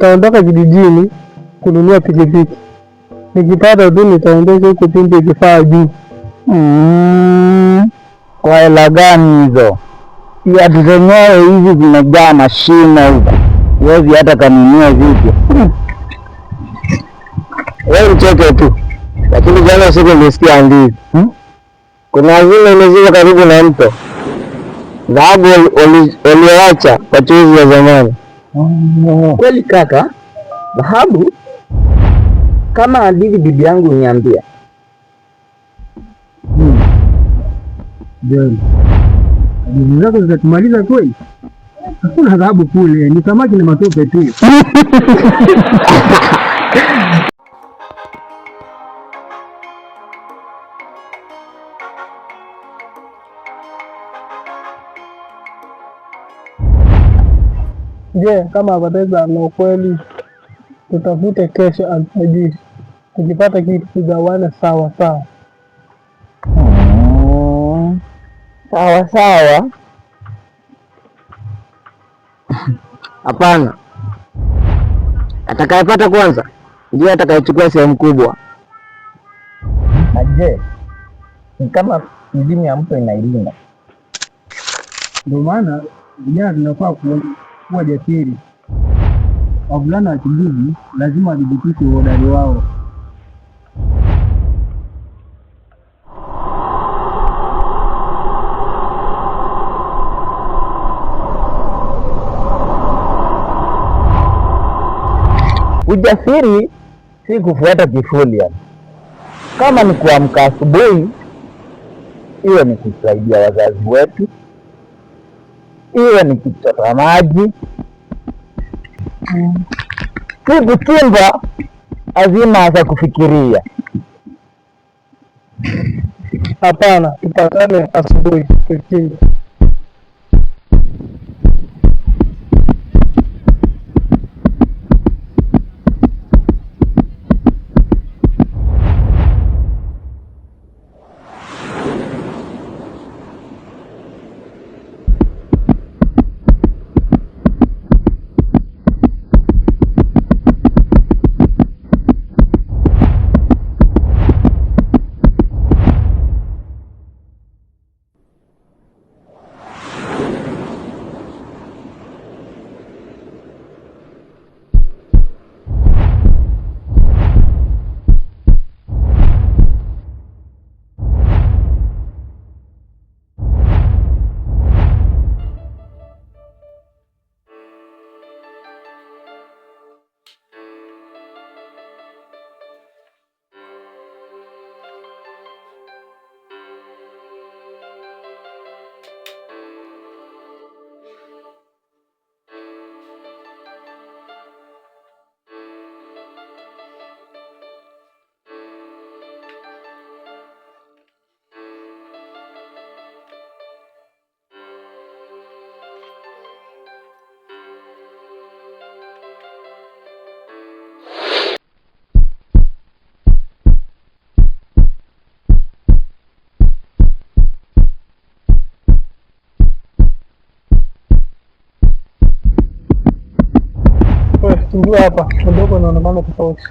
nitaondoka kijijini kununua pikipiki. Nikipata tu nitaendesha huko pindi ikifaa juu. Kwa hela gani hizo? Viatu zenyewe hizi zimejaa mashimo huko, huwezi hata kanunua vipya. Wewe mcheke tu, lakini jana siku nilisikia hadithi. Kuna zile imezika karibu na mto, dhahabu walioacha wachuuzi wa zamani. Kweli kaka, dhahabu kama hadithi bibi yangu niambia. Hadithi zako zitatumaliza kweli? Hakuna dhahabu kule, ni samaki na matope tu. Je, kama Abateza na ukweli, tutafute kesho alfajiri. Tukipata kitu tugawane sawa sawa. Sawa sawa. Hapana, atakayepata kwanza ndiye atakayechukua sehemu kubwa. Je, ni kama mizimu ya mto inailinda? Ndio maana vijana tunafaa kuwa jasiri. Wavulana wa kijiji lazima wadhibitishe uhodari wao. Ujasiri si kufuata kifuli. Kama ni kuamka asubuhi, iwe ni kusaidia wazazi wetu, iwe ni kuchota maji, si kuchimba azima za kufikiria. Hapana, tupatane asubuhi tuchimbe. Ndio hapa kidogo naonekana tofauti.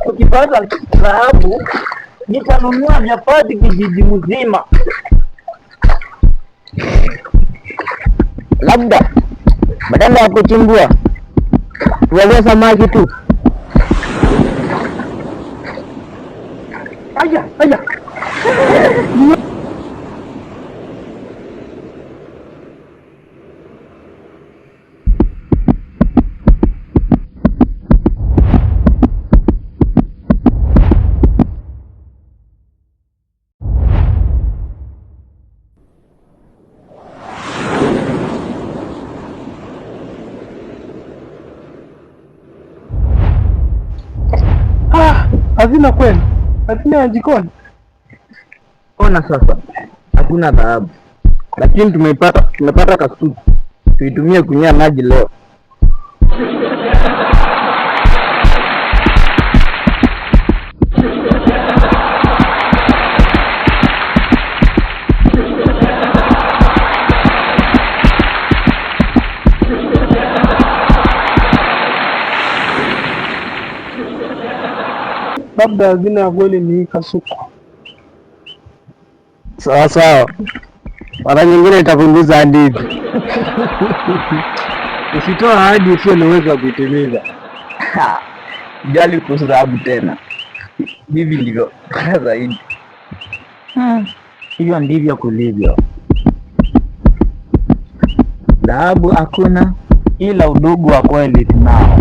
Ukipata dhahabu nitanunua nyafadi kijiji mzima. Labda badala ya kuchimbua tuwalie samaki tu. Aya. Hazina kweli, hazina ya jikoni. Ona sasa, hakuna dhahabu, lakini tumepata kasuku, tuitumie kunywa maji leo. labda hazina ya kweli ni hii kasuku. Sawa sawa, mara nyingine itapunguza hadithi. Usitoa ahadi usio na uwezo wa kuitimiza. Jali kuhusu dhahabu tena. Hivi ndivyo bora zaidi. Hivyo ndivyo kulivyo. Dhahabu hakuna, ila udugu wa kweli tunao.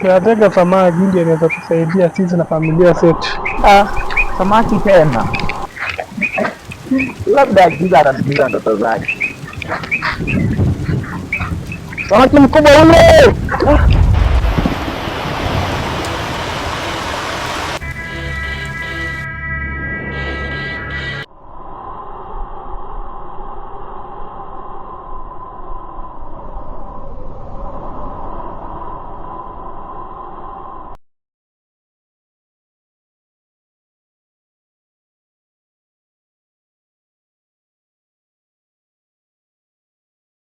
Tunataka samaki ndio inaweza kusaidia sisi na familia zetu. Samaki tena. Labda Giza anatimiza ndoto zake. Samaki mkubwa ule!